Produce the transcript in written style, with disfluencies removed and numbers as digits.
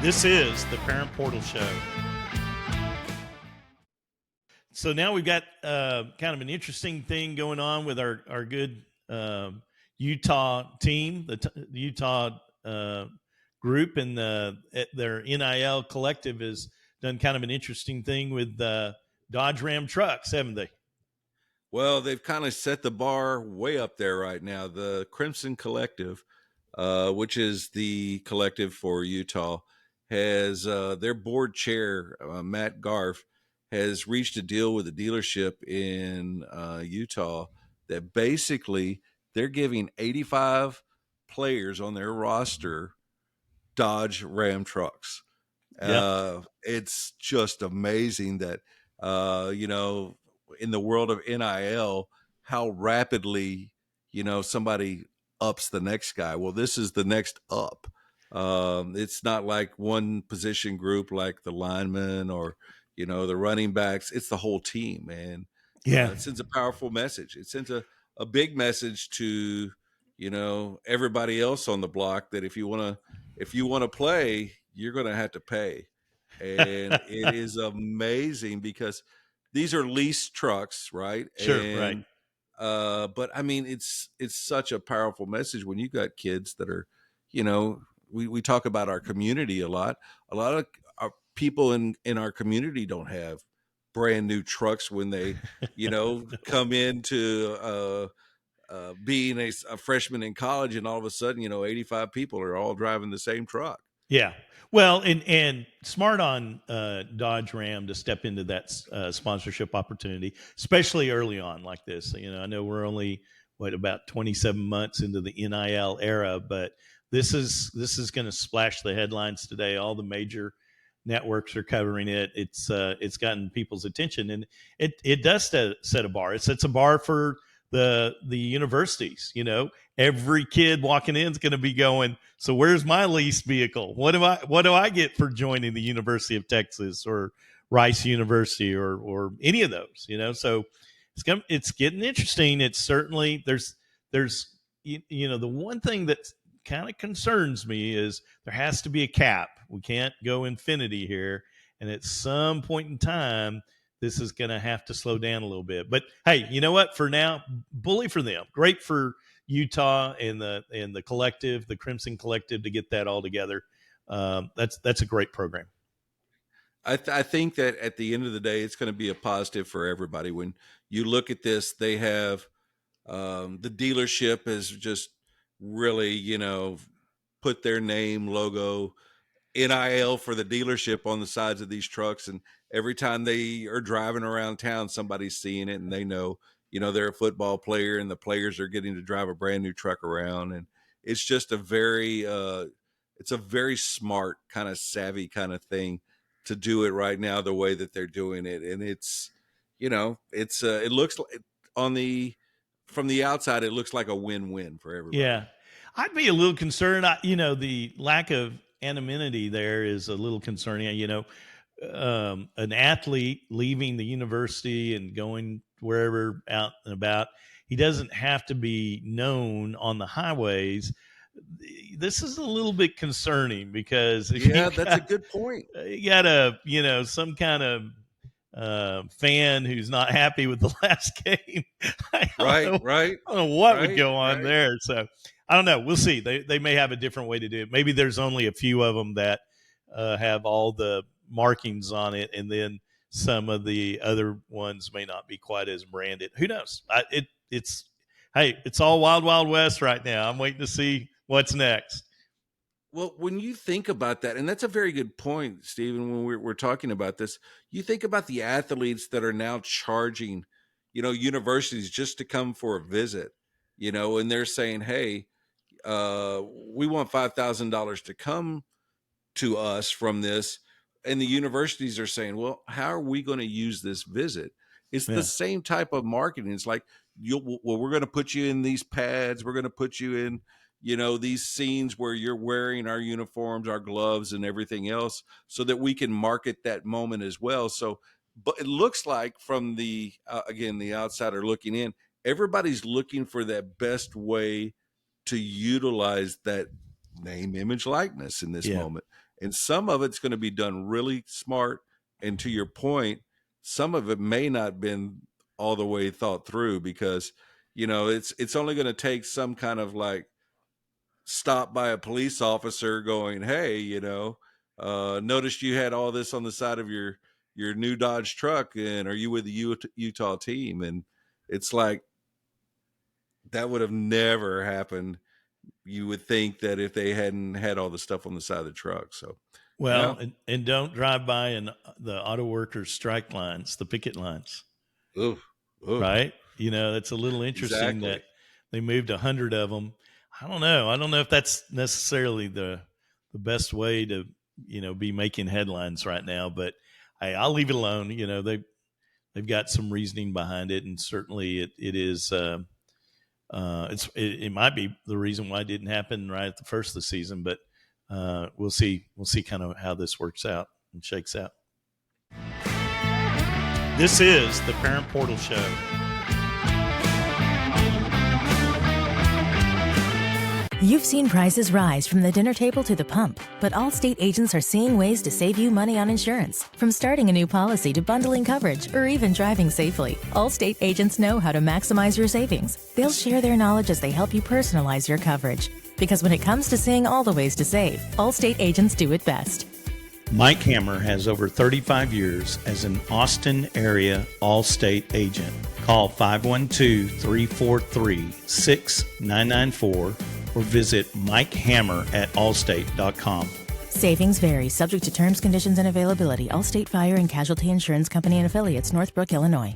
This is the Parent Portal Show. So now we've got kind of an interesting thing going on with our good Utah team, the Utah group, and their NIL collective has done kind of an interesting thing with Dodge Ram trucks, haven't they? Well, they've kind of set the bar way up there right now. The Crimson Collective, which is the collective for Utah, has their board chair, Matt Garf, has reached a deal with a dealership in Utah that basically they're giving 85 players on their roster Dodge Ram trucks. It's just amazing that, in the world of NIL, how rapidly, somebody ups the next guy. Well, this is the next up. It's not like one position group like the linemen or, the running backs. It's the whole team. And it sends a powerful message. It sends a big message to, everybody else on the block that if you want to play, you're going to have to pay. And it is amazing because these are leased trucks, right? Sure, and, right. But I mean, it's such a powerful message when you got kids that are, we talk about our community a lot. A lot of our people in our community don't have brand new trucks when they, come into being a freshman in college, and all of a sudden, 85 people are all driving the same truck. Yeah. Well, and smart on Dodge Ram to step into that sponsorship opportunity, especially early on like this. I know we're only about 27 months into the NIL era, but this is going to splash the headlines today. All the major networks are covering it. It's gotten people's attention, and it does set a bar. It sets a bar for the universities. Every kid walking in is going to be going, so where's my leased vehicle? What do I get for joining the University of Texas or Rice University or any of those? So it's getting interesting. It's certainly there's the one thing that kind of concerns me is there has to be a cap. We can't go infinity here, and at some point in time, this is going to have to slow down a little bit. But hey, you know what? For now, bully for them. Great for Utah and the collective, the Crimson Collective, to get that all together. That's a great program. I think that at the end of the day, it's going to be a positive for everybody. When you look at this, they have the dealership has just really, put their name, logo, NIL for the dealership on the sides of these trucks. And every time they are driving around town, somebody's seeing it and they know, they're a football player and the players are getting to drive a brand new truck around. And it's just it's a very smart kind of savvy kind of thing to do it right now, the way that they're doing it. And it's, it looks like from the outside, it looks like a win-win for everybody. Yeah. I'd be a little concerned. The lack of anonymity there is a little concerning. An athlete leaving the university and going wherever out and about, he doesn't have to be known on the highways. This is a little bit concerning because that's a good point. You got some kind of fan who's not happy with the last game. I don't know what would go on there. So I don't know. We'll see. They may have a different way to do it. Maybe there's only a few of them that have all the markings on it, and then some of the other ones may not be quite as branded. Who knows? It's all wild, wild west right now. I'm waiting to see what's next. Well, when you think about that, and that's a very good point, Stephen, when we're talking about this, you think about the athletes that are now charging, universities just to come for a visit, and they're saying, hey, we want $5,000 to come to us from this. And the universities are saying, well, how are we going to use this visit? It's the same type of marketing. It's like, we're going to put you in these pads. We're going to put you in, these scenes where you're wearing our uniforms, our gloves, and everything else, so that we can market that moment as well. So, but it looks like from the outsider looking in, everybody's looking for that best way to utilize that name, image, likeness in this moment. And some of it's going to be done really smart. And to your point, some of it may not been all the way thought through, because, it's only going to take some kind of like stop by a police officer going, hey, noticed you had all this on the side of your new Dodge truck, and are you with the Utah team? And it's like, that would have never happened. You would think that if they hadn't had all the stuff on the side of the truck. So, yeah. Well, and don't drive by the auto workers strike lines, the picket lines, Ooh, ooh, right? That's a little interesting exactly. that they moved 100 of them. I don't know. I don't know if that's necessarily the best way to, be making headlines right now, but hey, I'll leave it alone. They've got some reasoning behind it, and certainly it is. It might be the reason why it didn't happen right at the first of the season, but we'll see. We'll see kind of how this works out and shakes out. This is the Parent Portal Show. You've seen prices rise from the dinner table to the pump, but Allstate agents are seeing ways to save you money on insurance. From starting a new policy to bundling coverage or even driving safely, Allstate agents know how to maximize your savings. They'll share their knowledge as they help you personalize your coverage. Because when it comes to seeing all the ways to save, Allstate agents do it best. Mike Hammer has over 35 years as an Austin area Allstate agent. Call 512-343-6994 or visit MikeHammer@allstate.com. Savings vary, subject to terms, conditions, and availability. Allstate Fire and Casualty Insurance Company and Affiliates, Northbrook, Illinois.